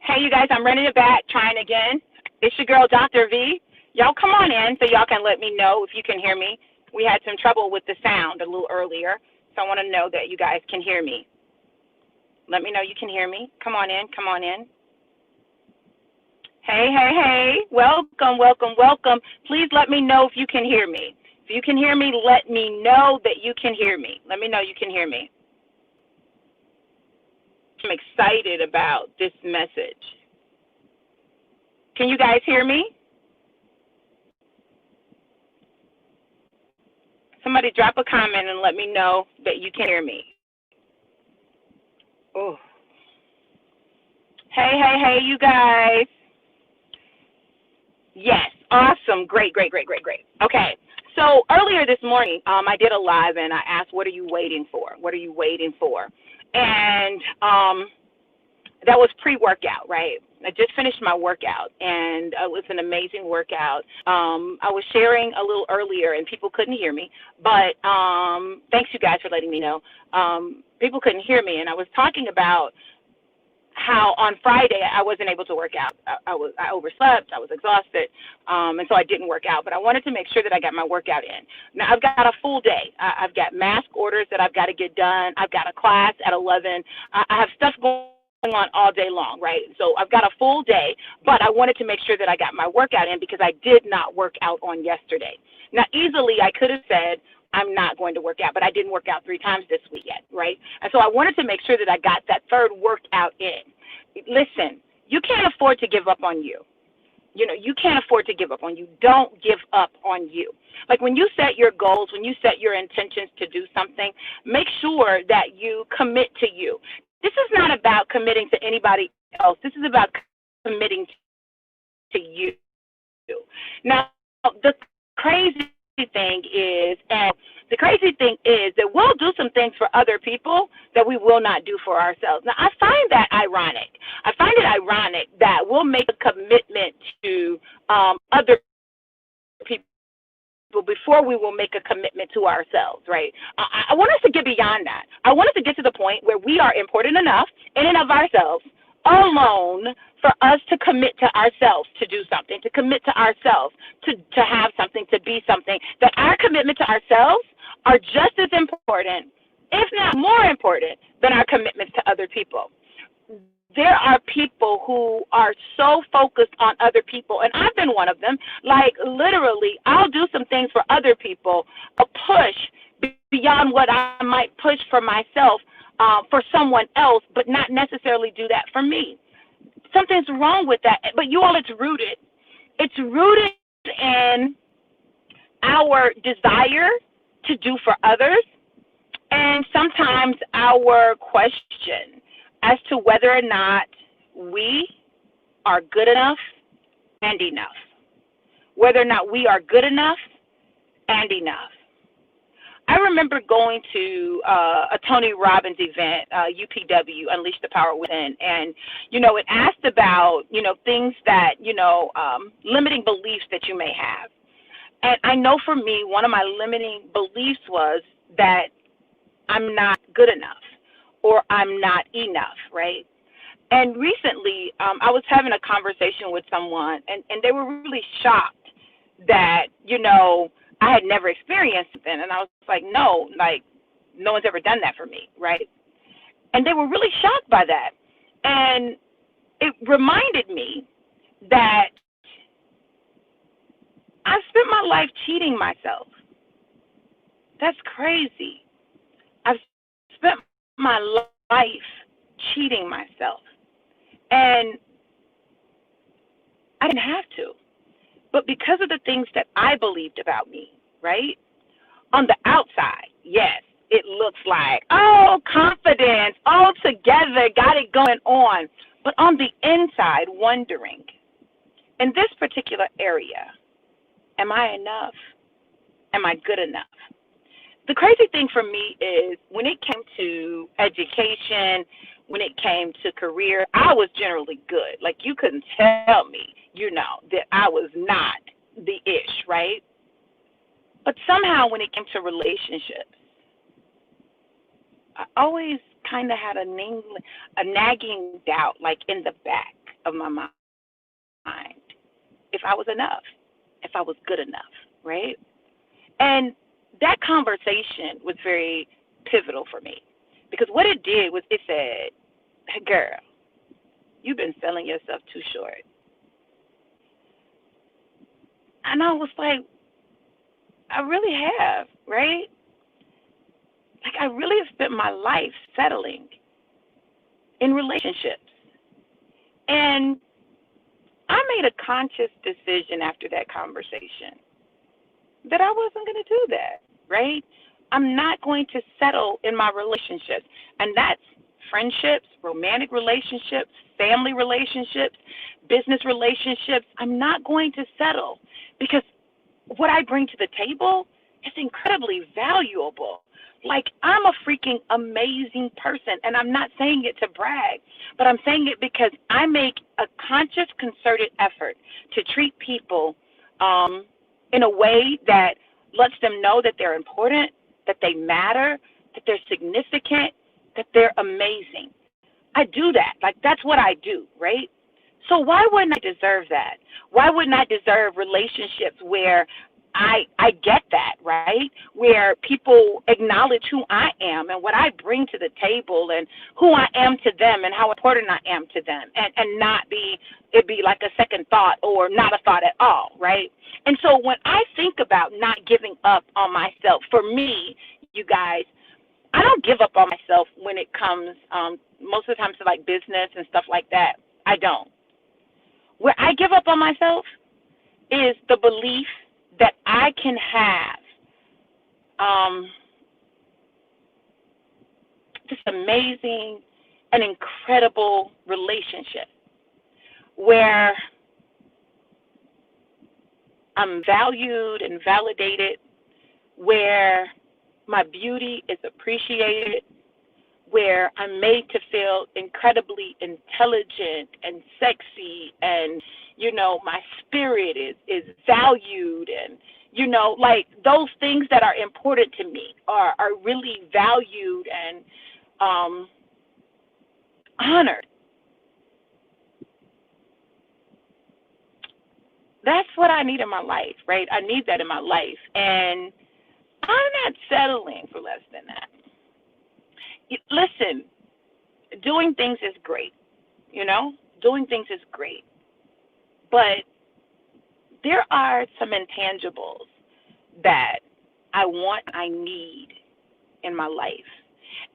Hey, you guys, I'm running it back, trying again. It's your girl, Dr. V. Y'all come on in so y'all can let me know if you can hear me. We had some trouble with the sound a little earlier, so I want to know that you guys can hear me. Let me know you can hear me. Come on in, come on in. Hey, hey, hey. Welcome, welcome, welcome. Please let me know if you can hear me. If you can hear me, let me know that you can hear me. Let me know you can hear me. I'm excited about this message. Can you guys hear me? Somebody drop a comment and let me know that you can hear me. Oh. Hey, hey, hey, you guys. Yes, awesome. Great, great, great, great, great. Okay, so earlier this morning, I did a live and I asked, what are you waiting for? What are you waiting for? And that was pre-workout, right? I just finished my workout, and it was an amazing workout. I was sharing a little earlier, and people couldn't hear me, but thanks, you guys, for letting me know. People couldn't hear me, and I was talking about how on Friday I wasn't able to work out. I overslept, I was exhausted, and so I didn't work out. But I wanted to make sure that I got my workout in. Now, I've got a full day. I've got mask orders that I've got to get done. I've got a class at 11. I have stuff going on all day long, right? So I've got a full day, but I wanted to make sure that I got my workout in because I did not work out on yesterday. Now, easily I could have said, I'm not going to work out, but I didn't work out 3 times this week yet, right? And so I wanted to make sure that I got that third workout in. Listen, you can't afford to give up on you. You know, you can't afford to give up on you. Don't give up on you. Like when you set your goals, when you set your intentions to do something, make sure that you commit to you. This is not about committing to anybody else. This is about committing to you. Now, the crazy thing is that we'll do some things for other people that we will not do for ourselves. Now, I find that ironic. I find it ironic that we'll make a commitment to other people before we will make a commitment to ourselves, right? I want us to get beyond that. I want us to get to the point where we are important enough in and of ourselves alone for us to commit to ourselves to do something, to commit to ourselves to have something, to be something, that our commitment to ourselves are just as important, if not more important, than our commitments to other people. There are people who are so focused on other people, and I've been one of them. Like, literally, I'll do some things for other people, a push beyond what I might push for myself, for someone else, but not necessarily do that for me. Something's wrong with that. But you all, it's rooted. It's rooted in our desire to do for others, and sometimes our question as to whether or not we are good enough and enough. Whether or not we are good enough and enough. I remember going to a Tony Robbins event, UPW, Unleash the Power Within, and, you know, it asked about, you know, things that, you know, limiting beliefs that you may have. And I know for me, one of my limiting beliefs was that I'm not good enough or I'm not enough, right? And recently, I was having a conversation with someone, and they were really shocked that, you know, I had never experienced it. And I was like, no one's ever done that for me, right? And they were really shocked by that. And it reminded me that I spent my life cheating myself. That's crazy. I've spent my life cheating myself. And I didn't have to. But because of the things that I believed about me, right? On the outside, yes, it looks like, oh, confidence, all together, got it going on. But on the inside, wondering, in this particular area, am I enough? Am I good enough? The crazy thing for me is when it came to education, when it came to career, I was generally good. Like, you couldn't tell me, you know, that I was not the ish, right? But somehow when it came to relationships, I always kind of had a nagging doubt, like in the back. of my mind if I was enough, if I was good enough, right? And that conversation was very pivotal for me because what it did was it said, hey, girl, you've been selling yourself too short. And I was like, I really have, right? Like, I really have spent my life settling in relationships. And I made a conscious decision after that conversation that I wasn't going to do that, right? I'm not going to settle in my relationships. And that's friendships, romantic relationships, family relationships, business relationships. I'm not going to settle because what I bring to the table is incredibly valuable. Like, I'm a freaking amazing person, and I'm not saying it to brag, but I'm saying it because I make a conscious, concerted effort to treat people in a way that lets them know that they're important, that they matter, that they're significant, that they're amazing. I do that. Like, that's what I do, right? So why wouldn't I deserve that? Why wouldn't I deserve relationships where I get that, right? Where people acknowledge who I am and what I bring to the table and who I am to them and how important I am to them and not be, it be like a second thought or not a thought at all, right? And so when I think about not giving up on myself, for me, you guys, I don't give up on myself when it comes most of the time to like business and stuff like that. I don't. Where I give up on myself is the belief that I can have this amazing and incredible relationship where I'm valued and validated, where my beauty is appreciated, where I'm made to feel incredibly intelligent and sexy and, you know, my spirit is valued and, you know, like those things that are important to me are really valued and honored. That's what I need in my life, right? I need that in my life. And I'm not settling for less than that. Listen, doing things is great, you know? Doing things is great. But there are some intangibles that I want, I need in my life.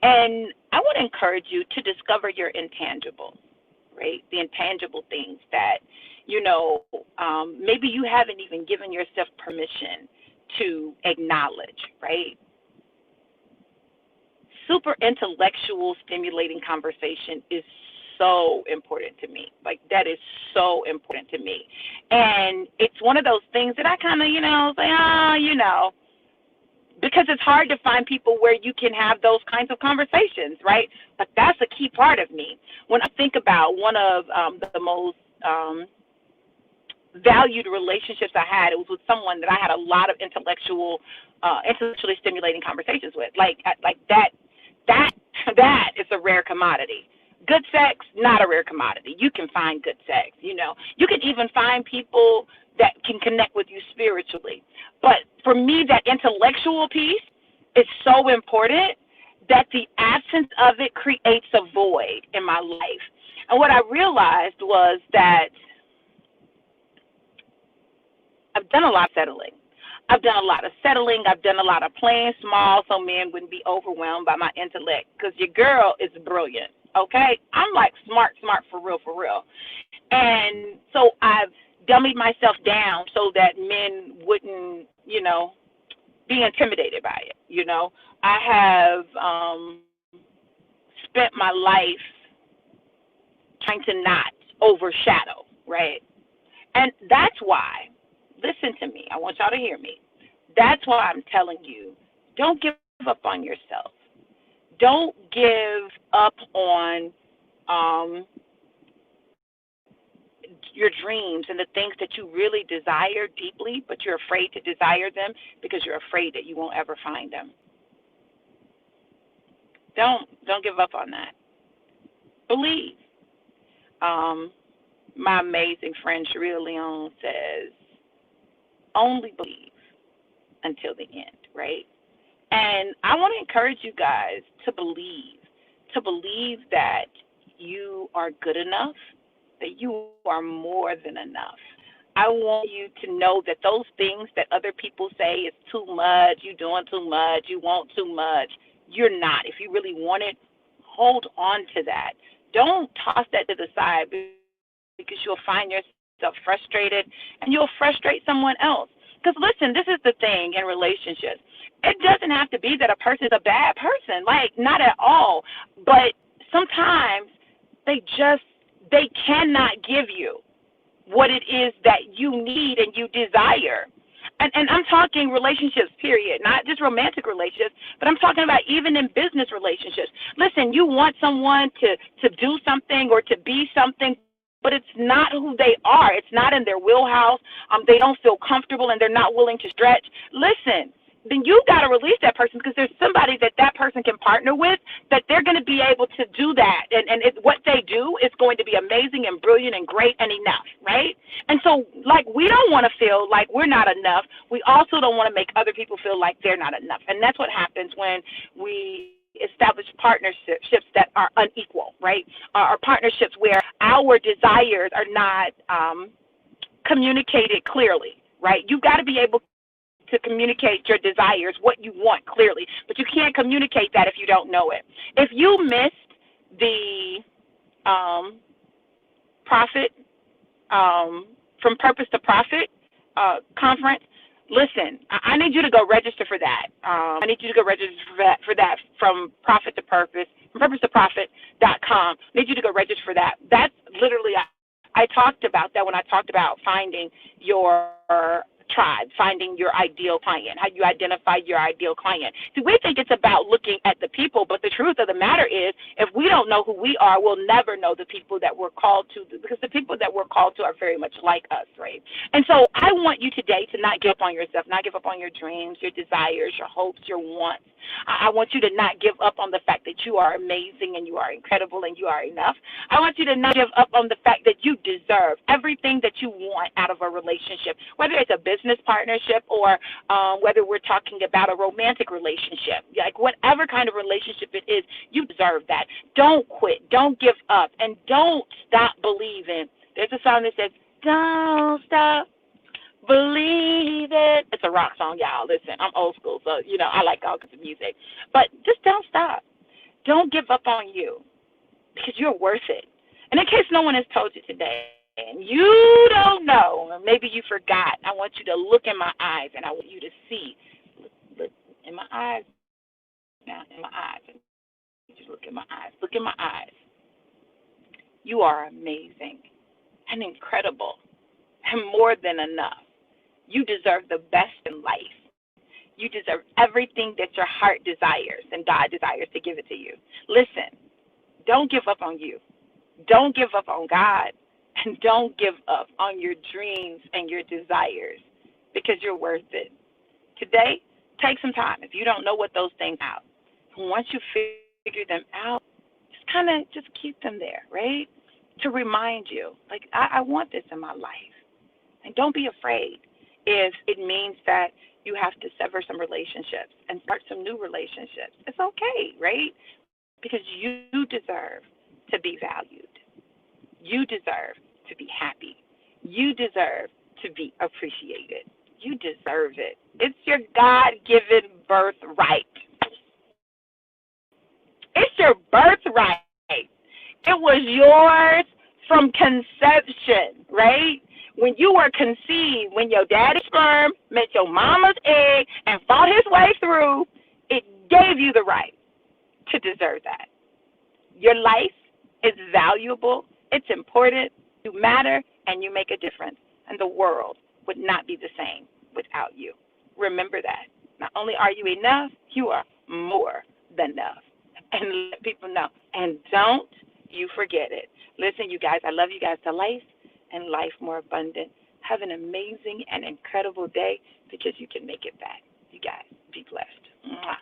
And I want to encourage you to discover your intangibles, right? The intangible things that, you know, maybe you haven't even given yourself permission to acknowledge, right? Super intellectual, stimulating conversation is so important to me. Like, that is so important to me. And it's one of those things that I kind of, you know, say, you know, because it's hard to find people where you can have those kinds of conversations, right? But that's a key part of me. When I think about one of the most valued relationships I had, it was with someone that I had a lot of intellectually stimulating conversations with. Like that is a rare commodity. Good sex, not a rare commodity. You can find good sex, you know. You can even find people that can connect with you spiritually. But for me, that intellectual piece is so important that the absence of it creates a void in my life. And what I realized was that I've done a lot of settling. I've done a lot of settling. I've done a lot of playing small so men wouldn't be overwhelmed by my intellect because your girl is brilliant, okay? I'm like smart for real. And so I've dummied myself down so that men wouldn't, you know, be intimidated by it, you know. I have spent my life trying to not overshadow, right? And that's why, listen to me, I want y'all to hear me. That's why I'm telling you, don't give up on yourself. Don't give up on your dreams and the things that you really desire deeply, but you're afraid to desire them because you're afraid that you won't ever find them. Don't give up on that. Believe. My amazing friend Sharia Leon says, only believe until the end, right? And I want to encourage you guys to believe that you are good enough, that you are more than enough. I want you to know that those things that other people say is too much, you doing too much, you want too much, you're not. If you really want it, hold on to that. Don't toss that to the side because you'll find yourself frustrated and you'll frustrate someone else. Because listen, this is the thing in relationships. It doesn't have to be that a person is a bad person, like not at all. But sometimes they cannot give you what it is that you need and you desire. And I'm talking relationships, period, not just romantic relationships, but I'm talking about even in business relationships. Listen, you want someone to do something or to be something, but it's not who they are. It's not in their wheelhouse. They don't feel comfortable and they're not willing to stretch. Listen, then you got to release that person because there's somebody that person can partner with that they're going to be able to do that. And what they do is going to be amazing and brilliant and great and enough, right? And so, like, we don't want to feel like we're not enough. We also don't want to make other people feel like they're not enough. And that's what happens when we establish partnerships that are unequal, right? Or partnerships where our desires are not communicated clearly, right? You've got to be able to communicate your desires, what you want clearly, but you can't communicate that if you don't know it. If you missed the profit from Purpose to Profit conference, listen, I need you to go register for that. I need you to go register for that from Profit to Purpose, from Purpose to Profit.com. I need you to go register for that. That's literally, I talked about that when I talked about finding your tribe, finding your ideal client, how you identify your ideal client. See, we think it's about looking at the people, but the truth of the matter is, if we don't know who we are, we'll never know the people that we're called to, because the people that we're called to are very much like us, right? And so I want you today to not give up on yourself, not give up on your dreams, your desires, your hopes, your wants. I want you to not give up on the fact that you are amazing and you are incredible and you are enough. I want you to not give up on the fact that you deserve everything that you want out of a relationship, whether it's a business partnership or whether we're talking about a romantic relationship. Like whatever kind of relationship it is, you deserve that. Don't quit. Don't give up. And don't stop believing. There's a song that says, don't stop believe it. It's a rock song, y'all. Listen, I'm old school, so, I like all kinds of music. But just don't stop. Don't give up on you because you're worth it. And in case no one has told you today, and you don't know, or maybe you forgot, I want you to look in my eyes, and I want you to see. Look in my eyes now, in my eyes. Just look in my eyes. Look in my eyes. You are amazing and incredible and more than enough. You deserve the best in life. You deserve everything that your heart desires, and God desires to give it to you. Listen, don't give up on you. Don't give up on God, and don't give up on your dreams and your desires because you're worth it. Today, take some time. If you don't know what those things are, once you figure them out, just keep them there, right? To remind you, like, I want this in my life. And don't be afraid if it means that you have to sever some relationships and start some new relationships. It's okay, right? Because you deserve to be valued. You deserve to be happy. You deserve to be appreciated. You deserve it. It's your God-given birthright. It's your birthright. It was yours from conception, right? When you were conceived, when your daddy's sperm met your mama's egg and fought his way through, it gave you the right to deserve that. Your life is valuable, it's important, you matter, and you make a difference. And the world would not be the same without you. Remember that. Not only are you enough, you are more than enough. And let people know. And don't you forget it. Listen, you guys, I love you guys to life and life more abundant. Have an amazing and incredible day because you can make it back. You guys, be blessed. Mwah.